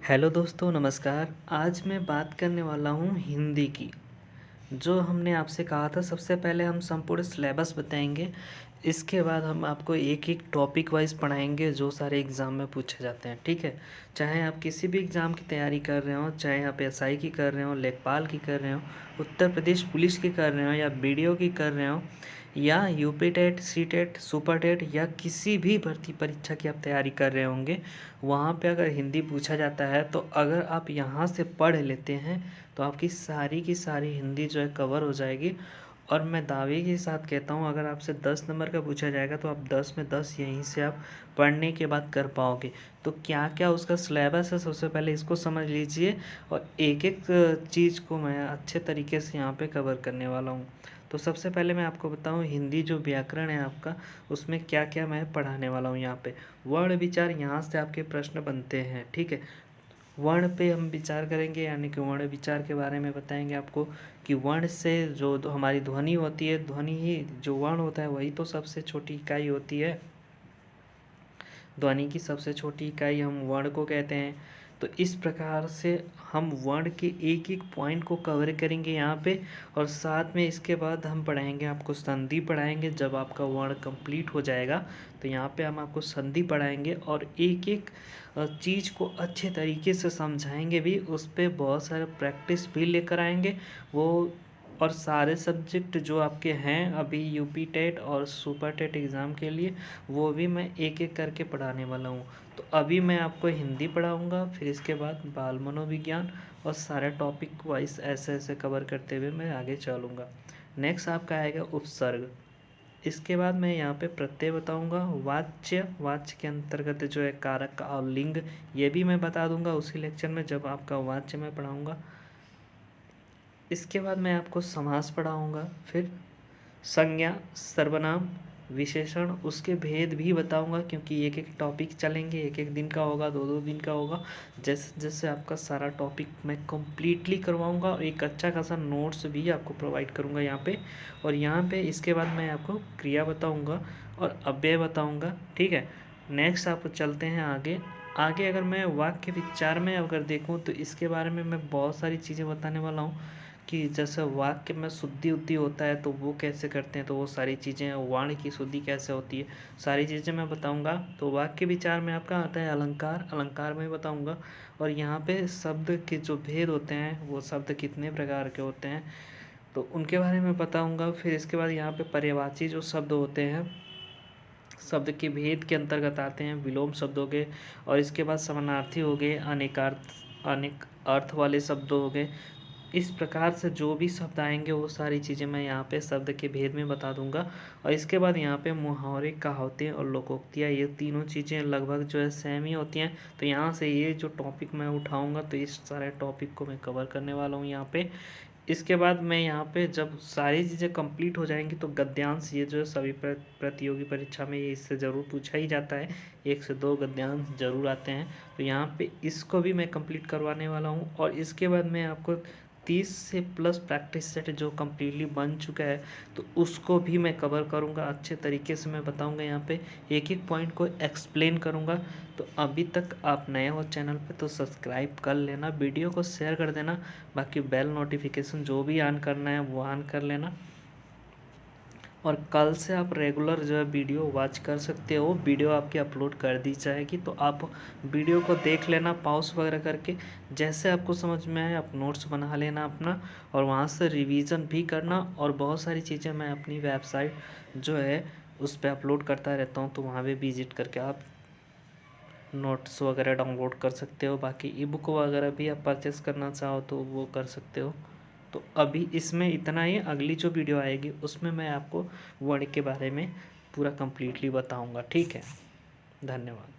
Hello दोस्तों, नमस्कार। आज मैं बात करने वाला हूँ हिंदी की। जो हमने आपसे कहा था, सबसे पहले हम संपूर्ण सिलेबस बताएंगे। इसके बाद हम आपको एक एक टॉपिक वाइज पढ़ाएंगे जो सारे एग्ज़ाम में पूछे जाते हैं, ठीक है। चाहे आप किसी भी एग्ज़ाम की तैयारी कर रहे हो, चाहे आप एसआई की कर रहे हो, लेखपाल की कर रहे हो, उत्तर प्रदेश पुलिस की कर रहे हो, या बीडीओ की कर रहे हो, या UP TET, C TET, super TET, या किसी भी भर्ती परीक्षा की आप तैयारी कर रहे होंगे, वहाँ पे अगर हिंदी पूछा जाता है तो अगर आप यहाँ से पढ़ लेते हैं तो आपकी सारी की सारी हिंदी जो है कवर हो जाएगी। और मैं दावे के साथ कहता हूँ, अगर आपसे 10 नंबर का पूछा जाएगा तो आप 10 में 10 यहीं से आप पढ़ने के बाद कर पाओगे। तो क्या क्या उसका सिलेबस है, सबसे पहले इसको समझ लीजिए, और एक एक चीज़ को मैं अच्छे तरीके से यहाँ पे कवर करने वाला हूँ। तो सबसे पहले मैं आपको बताऊँ, हिंदी जो व्याकरण है आपका, उसमें क्या क्या मैं पढ़ाने वाला हूँ। यहाँ पे वर्ण विचार, यहाँ से आपके प्रश्न बनते हैं, ठीक है। वर्ण पे हम विचार करेंगे, यानी कि वर्ण विचार के बारे में बताएंगे आपको कि वर्ण से जो हमारी ध्वनि होती है, ध्वनि ही जो वर्ण होता है वही तो सबसे छोटी इकाई होती है। ध्वनि की सबसे छोटी इकाई हम वर्ण को कहते हैं। तो इस प्रकार से हम वर्ण के एक एक पॉइंट को कवर करेंगे यहाँ पे। और साथ में इसके बाद हम पढ़ाएंगे आपको संधि पढ़ाएंगे। जब आपका वर्ण कंप्लीट हो जाएगा तो यहाँ पे हम आपको संधि पढ़ाएंगे और एक एक चीज़ को अच्छे तरीके से समझाएंगे भी, उस पर बहुत सारे प्रैक्टिस भी लेकर आएंगे वो। और सारे सब्जेक्ट जो आपके हैं अभी यूपी टेट और सुपर टेट एग्ज़ाम के लिए, वो भी मैं एक एक करके पढ़ाने वाला हूँ। तो अभी मैं आपको हिंदी पढ़ाऊँगा, फिर इसके बाद बाल मनोविज्ञान, और सारे टॉपिक वाइज ऐसे ऐसे कवर करते हुए मैं आगे चलूँगा। नेक्स्ट आपका आएगा उपसर्ग। इसके बाद मैं यहाँ पे प्रत्यय बताऊँगा। वाच्य, वाच्य के अंतर्गत जो है कारक और लिंग, ये भी मैं बता दूँगा उसी लेक्चर में जब आपका वाच्य मैं पढ़ाऊँगा। इसके बाद मैं आपको समास पढ़ाऊँगा, फिर संज्ञा, सर्वनाम, विशेषण, उसके भेद भी बताऊंगा, क्योंकि एक एक टॉपिक चलेंगे, एक एक दिन का होगा, दो दो दिन का होगा। जैसे जैसे आपका सारा टॉपिक मैं कम्प्लीटली करवाऊंगा, और एक अच्छा खासा नोट्स भी आपको प्रोवाइड करूंगा यहाँ पे। और यहाँ पे इसके बाद मैं आपको क्रिया बताऊंगा और अव्यय बताऊंगा, ठीक है। नेक्स्ट आप चलते हैं आगे। आगे अगर मैं वाक्य विचार में अगर देखूँ तो इसके बारे में मैं बहुत सारी चीज़ें बताने वाला हूँ, कि जैसे वाक्य में शुद्धि उद्धि होता है तो वो कैसे करते हैं, तो वो सारी चीज़ें, वाणी की शुद्धि कैसे होती है, सारी चीज़ें मैं बताऊंगा। तो वाक्य विचार में आपका आता है अलंकार, अलंकार में बताऊंगा। और यहाँ पे शब्द के जो भेद होते हैं, वो शब्द कितने प्रकार के होते हैं, तो उनके बारे में बताऊंगा। फिर इसके बाद यहाँ पे पर्यायवाची जो शब्द होते हैं, शब्द के भेद के अंतर्गत आते हैं, विलोम शब्द हो गए, और इसके बाद समानार्थी हो गए, अनेक अर्थ वाले शब्द हो गए। इस प्रकार से जो भी शब्द आएंगे वो सारी चीज़ें मैं यहाँ पे शब्द के भेद में बता दूंगा। और इसके बाद यहाँ पे मुहावरे, कहावतें और लोकोक्तियाँ, ये तीनों चीज़ें लगभग जो है सेम ही होती हैं। तो यहाँ से ये जो टॉपिक मैं उठाऊंगा, तो इस सारे टॉपिक को मैं कवर करने वाला हूँ यहाँ पे। इसके बाद मैं यहाँ पे जब सारी चीज़ें कंप्लीट हो जाएंगी तो गद्यांश, ये जो है सभी प्रतियोगी परीक्षा में ये इससे ज़रूर पूछा ही जाता है, 1 से 2 गद्यांश ज़रूर आते हैं। तो यहाँ पे इसको भी मैं कंप्लीट करवाने वाला हूँ। और इसके बाद मैं आपको 30 से प्लस प्रैक्टिस सेट जो कम्प्लीटली बन चुका है, तो उसको भी मैं कवर करूँगा, अच्छे तरीके से मैं बताऊँगा। यहाँ पे एक एक पॉइंट को एक्सप्लेन करूँगा। तो अभी तक आप नए हो चैनल पे तो सब्सक्राइब कर लेना, वीडियो को शेयर कर देना, बाकी बेल नोटिफिकेशन जो भी ऑन करना है वो ऑन कर लेना। और कल से आप रेगुलर जो है वीडियो वॉच कर सकते हो, वीडियो आपकी अपलोड कर दी जाएगी, तो आप वीडियो को देख लेना पॉज वगैरह करके, जैसे आपको समझ में आए आप नोट्स बना लेना अपना, और वहाँ से रिवीजन भी करना। और बहुत सारी चीज़ें मैं अपनी वेबसाइट जो है उस पर अपलोड करता रहता हूँ, तो वहाँ पे विजिट करके आप नोट्स वगैरह डाउनलोड कर सकते हो। बाकी ई बुक वगैरह भी आप परचेस करना चाहो तो वो कर सकते हो। तो अभी इसमें इतना ही, अगली जो वीडियो आएगी उसमें मैं आपको वर्ड के बारे में पूरा कंप्लीटली बताऊंगा, ठीक है। धन्यवाद।